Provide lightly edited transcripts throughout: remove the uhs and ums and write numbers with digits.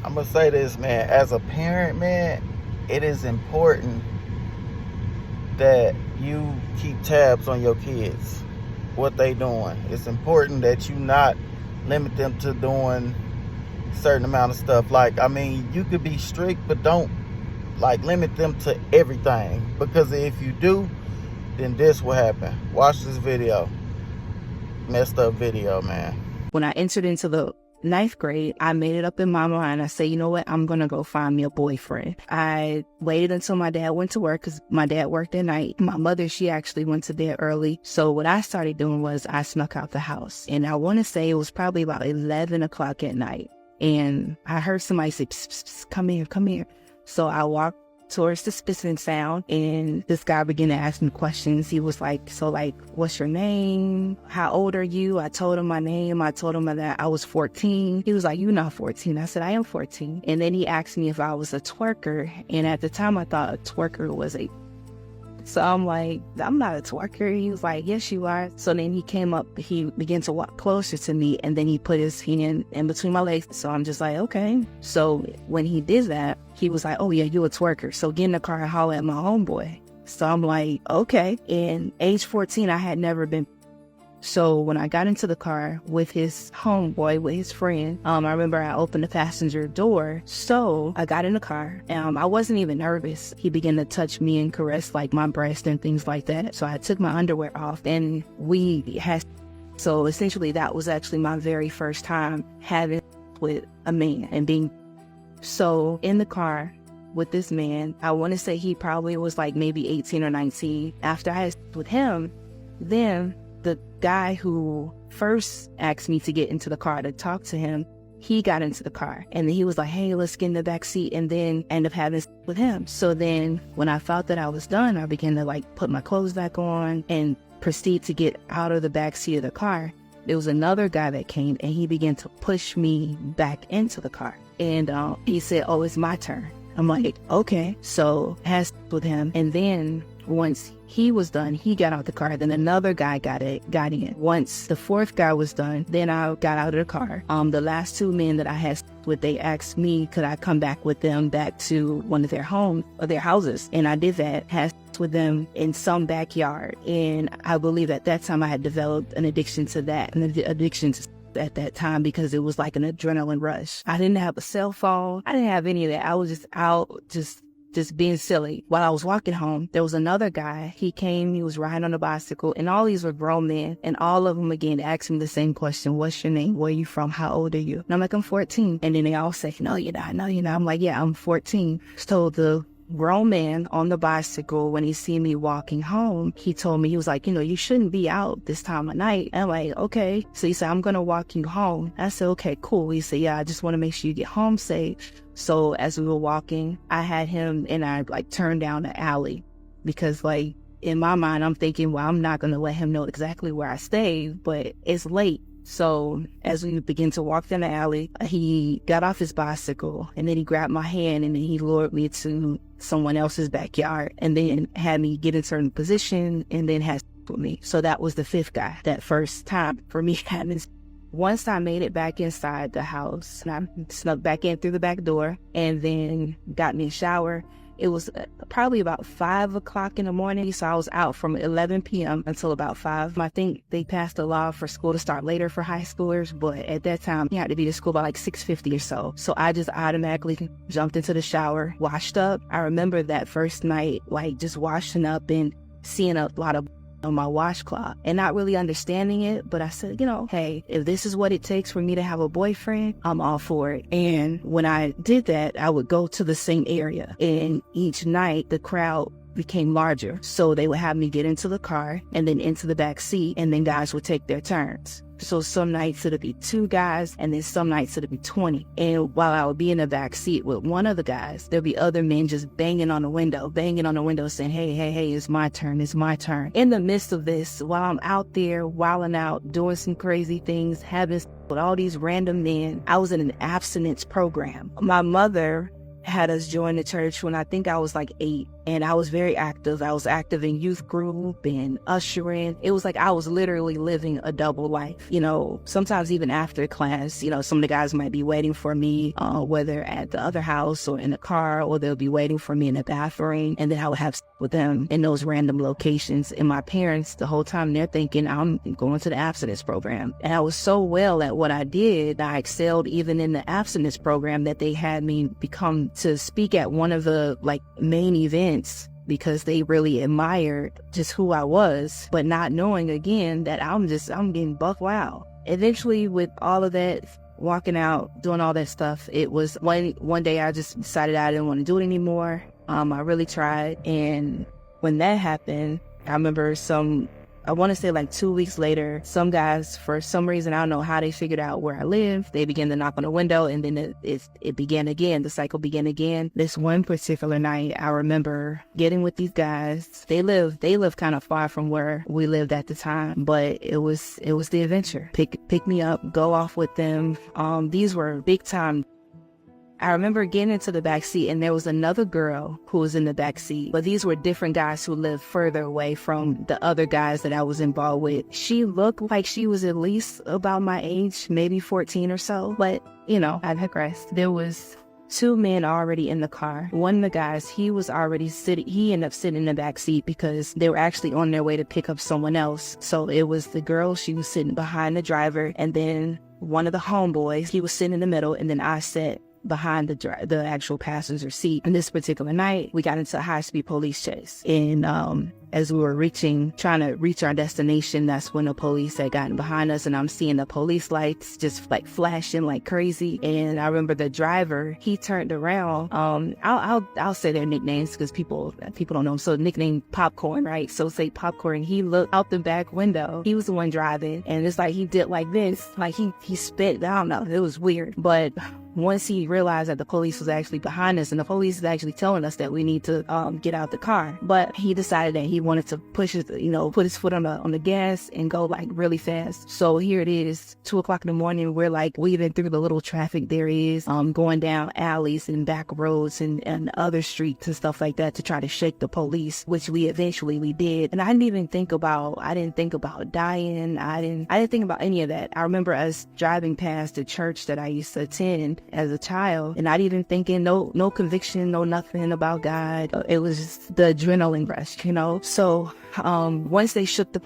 I'm gonna say this, man. As a parent, man, it is important that you keep tabs on your kids, what they doing. It's important that you not limit them to doing certain amount of stuff. Like, I mean, you could be strict, but don't like limit them to everything, because if you do, then this will happen. Watch this video. Messed up video, man. When I entered into the ninth grade, I made it up in my mind. I said, you know what? I'm going to go find me a boyfriend. I waited until my dad went to work because my dad worked at night. My mother, she actually went to bed early. So what I started doing was I snuck out the house. And I want to say it was probably about 11 o'clock at night. And I heard somebody say, psst, psst, psst, come here, come here. So I walked towards the spitting sound, and this guy began to ask me questions. He was like, so like, what's your name? How old are you? I told him my name. I told him that I was 14. He was like, you're not 14. I said, I am 14. And then he asked me if I was a twerker. And at the time I thought a twerker was a... So I'm like, I'm not a twerker. He was like, yes, you are. So then he came up, he began to walk closer to me, and then he put his hand in between my legs. So I'm just like, okay. So when he did that, he was like, oh yeah, you a twerker. So get in the car and holler at my homeboy. So I'm like, okay. And age 14, I had never been. So when I got into the car with his homeboy, with his friend, I remember I opened the passenger door. So I got in the car. I wasn't even nervous. He began to touch me and caress like my breast and things like that. So I took my underwear off and we had... So essentially that was actually my very first time having with a man and being... So in the car with this man, I want to say he probably was like maybe 18 or 19. After I had with him, then the guy who first asked me to get into the car to talk to him, he got into the car and then he was like, hey, let's get in the back seat, and then end up having with him. So then when I felt that I was done, I began to like put my clothes back on and proceed to get out of the back seat of the car. There was another guy that came and he began to push me back into the car. And he said, oh, it's my turn. I'm like, okay. So I had with him. And then once he was done, he got out the car. Then another guy got in. Once the fourth guy was done, then I got out of the car. The last two men that I had with, they asked me, could I come back with them back to one of their homes or their houses? And I did that, had with them in some backyard. And I believe at that time I had developed an addiction to that, an addiction to at that time, because it was like an adrenaline rush. I didn't have a cell phone. I didn't have any of that. I was just out, just being silly. While I was walking home, there was another guy. He came, he was riding on a bicycle, and all these were grown men, and all of them again asked me the same question: what's your name? Where are you from? How old are you? And I'm like, I'm 14. And then they all say, no, you're not. No, you're not. I'm like, yeah, I'm 14. So the grown man on the bicycle, when he see me walking home, he told me, he was like, you know, you shouldn't be out this time of night. And I'm like, okay. So he said, I'm gonna walk you home. I said, okay, cool. He said, yeah, I just want to make sure you get home safe. So as we were walking, I had him and I like turned down the alley, because like in my mind, I'm thinking, well, I'm not gonna let him know exactly where I stay, but it's late. So as we begin to walk down the alley, he got off his bicycle and then he grabbed my hand and then he lured me to someone else's backyard and then had me get in a certain position and then had with me. So that was the fifth guy, that first time for me having. Once I made it back inside the house, and I snuck back in through the back door and then got me a shower. It was probably about 5 o'clock in the morning. So I was out from 11 p.m. until about 5. I think they passed a law for school to start later for high schoolers, but at that time, you had to be to school by like 6:50 or so. So I just automatically jumped into the shower, washed up. I remember that first night, like just washing up and seeing a lot of on my washcloth and not really understanding it. But I said, you know, hey, if this is what it takes for me to have a boyfriend, I'm all for it. And when I did that, I would go to the same area, and each night the crowd became larger. So they would have me get into the car and then into the back seat, and then guys would take their turns. So some nights it'll be 2 guys, and then some nights it'll be 20. And while I would be in the back seat with one of the guys, there'll be other men just banging on the window saying, hey, it's my turn, it's my turn. In the midst of this, while I'm out there wilding out, doing some crazy things, having with all these random men, I was in an abstinence program. My mother had us join the church when I think I was like 8. And I was very active. I was active in youth group and ushering. It was like I was literally living a double life. You know, sometimes even after class, you know, some of the guys might be waiting for me, whether at the other house or in the car, or they'll be waiting for me in the bathroom. And then I would have sex with them in those random locations. And my parents, the whole time, they're thinking I'm going to the abstinence program. And I was so well at what I did, I excelled even in the abstinence program, that they had me become to speak at one of the like main events, because they really admired just who I was, but not knowing again that I'm getting buck wild. Eventually, with all of that, walking out, doing all that stuff, it was one day I just decided I didn't want to do it anymore. I really tried. And when that happened, I remember I want to say like 2 weeks later, some guys, for some reason, I don't know how they figured out where I live. They began to knock on the window, and then it began again. The cycle began again. This one particular night, I remember getting with these guys. They live kind of far from where we lived at the time, but it was the adventure. Pick me up, go off with them. These were big time. I remember getting into the back seat, and there was another girl who was in the back seat, but these were different guys who lived further away from the other guys that I was involved with. She looked like she was at least about my age, maybe 14 or so, but you know, I digress. There was 2 men already in the car. One of the guys, he was already he ended up sitting in the back seat because they were actually on their way to pick up someone else. So it was the girl, she was sitting behind the driver, and then one of the homeboys, he was sitting in the middle, and then I sat behind the actual passenger seat. And this particular night, we got into a high-speed police chase. And as we were trying to reach our destination, that's when the police had gotten behind us, and I'm seeing the police lights just like flashing like crazy. And I remember the driver, he turned around. I'll say their nicknames because people don't know them. So nickname Popcorn, right? So say Popcorn. He looked out the back window. He was the one driving, and it's like he did like this, like he spit. I don't know. It was weird, but once he realized that the police was actually behind us, and the police is actually telling us that we need to get out the car, but he decided that he wanted to put his foot on the gas and go like really fast. So here it is, 2:00 in the morning. We're like weaving through the little traffic there is, going down alleys and back roads and other streets and stuff like that to try to shake the police, which we eventually did. And I didn't think about dying. I didn't think about any of that. I remember us driving past the church that I used to attend as a child, and not even thinking, no conviction, no nothing about God. It was just the adrenaline rush, you know. So once we shook the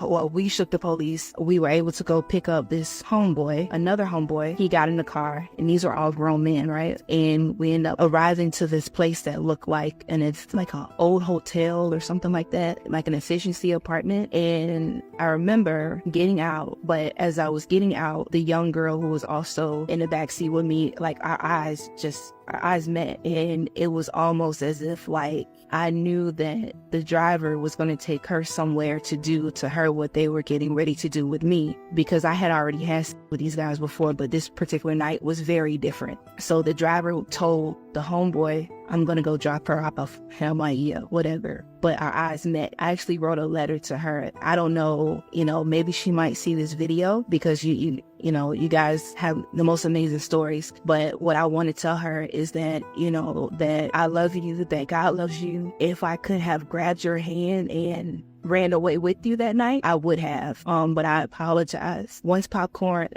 police, we were able to go pick up this another homeboy. He got in the car, and these are all grown men, right? And we end up arriving to this place that looked like, and it's like an old hotel or something like that, like an efficiency apartment. And I remember getting out, but as I was getting out, the young girl who was also in the backseat with me, like our eyes met, and it was almost as if like I knew that the driver was going to take her somewhere to do to her what they were getting ready to do with me, because I had already had with these guys before, but this particular night was very different. So the driver told the homeboy, I'm going to go drop her off. Hell, my whatever. But our eyes met. I actually wrote a letter to her. I don't know, maybe she might see this video, because you guys have the most amazing stories. But what I want to tell her is that, that I love you, that God loves you. If I could have grabbed your hand and ran away with you that night, I would have. But I apologize. Once Popcorn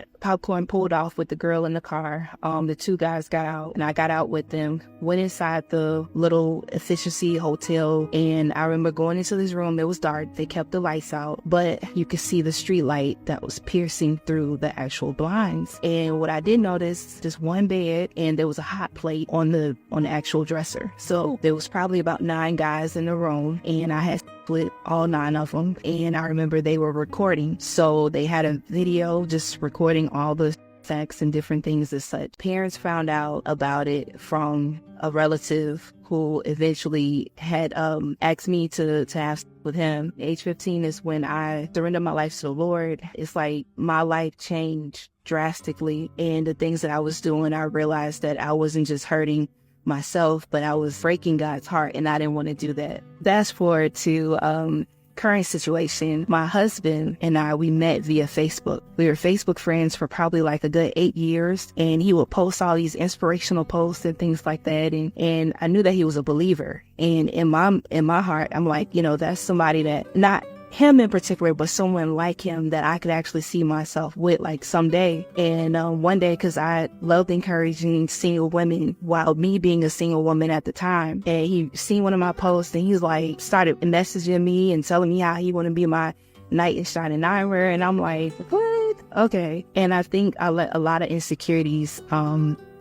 pulled off with the girl in the car, the 2 guys got out, and I got out with them, went inside the little efficiency hotel, and I remember going into this room. It was dark. They kept the lights out, but you could see the street light that was piercing through the actual blinds. And what I did notice, just one bed, and there was a hot plate on the actual dresser. So there was probably about 9 guys in the room, and I had split all 9 of them. And I remember they were recording, so they had a video just recording all the sex and different things as such. Parents found out about it from a relative who eventually had asked me to have sex with him. Age 15 is when I surrendered my life to the Lord. It's like my life changed drastically, and the things that I was doing, I realized that I wasn't just hurting myself, but I was breaking God's heart, and I didn't want to do that. Fast forward to current situation, my husband and I, we met via Facebook. We were Facebook friends for probably like a good 8 years, and he would post all these inspirational posts and things like that. And I knew that he was a believer. And in my heart, I'm like, that's somebody that, not him in particular, but someone like him that I could actually see myself with, like, someday. And one day, because I loved encouraging single women while me being a single woman at the time, and he seen one of my posts, and he's like, started messaging me and telling me how he want to be my knight in shining armor. And I'm like, what? Okay. And I think I let a lot of insecurities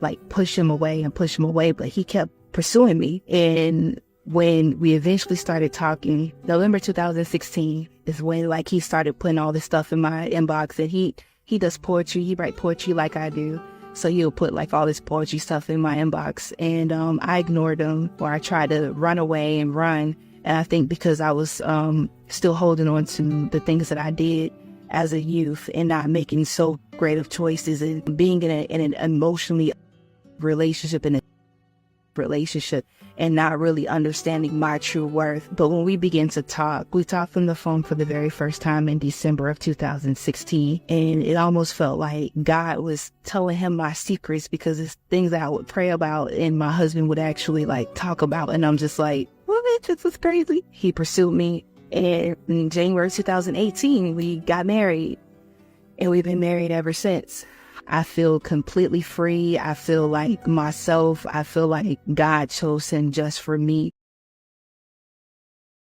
like push him away, but he kept pursuing me. And when we eventually started talking, November 2016 is when, like, he started putting all this stuff in my inbox. And he does poetry. He writes poetry like I do. So he'll put like all this poetry stuff in my inbox. And I ignored him, or I tried to run away and run. And I think because I was still holding on to the things that I did as a youth and not making so great of choices, and being in an emotionally relationship and not really understanding my true worth. But when we began to talk, we talked on the phone for the very first time in December of 2016. And it almost felt like God was telling him my secrets, because it's things that I would pray about and my husband would actually like talk about. And I'm just like, what? This was crazy. He pursued me. And in January 2018, we got married, and we've been married ever since. I feel completely free. I feel like myself. I feel like God chose him just for me.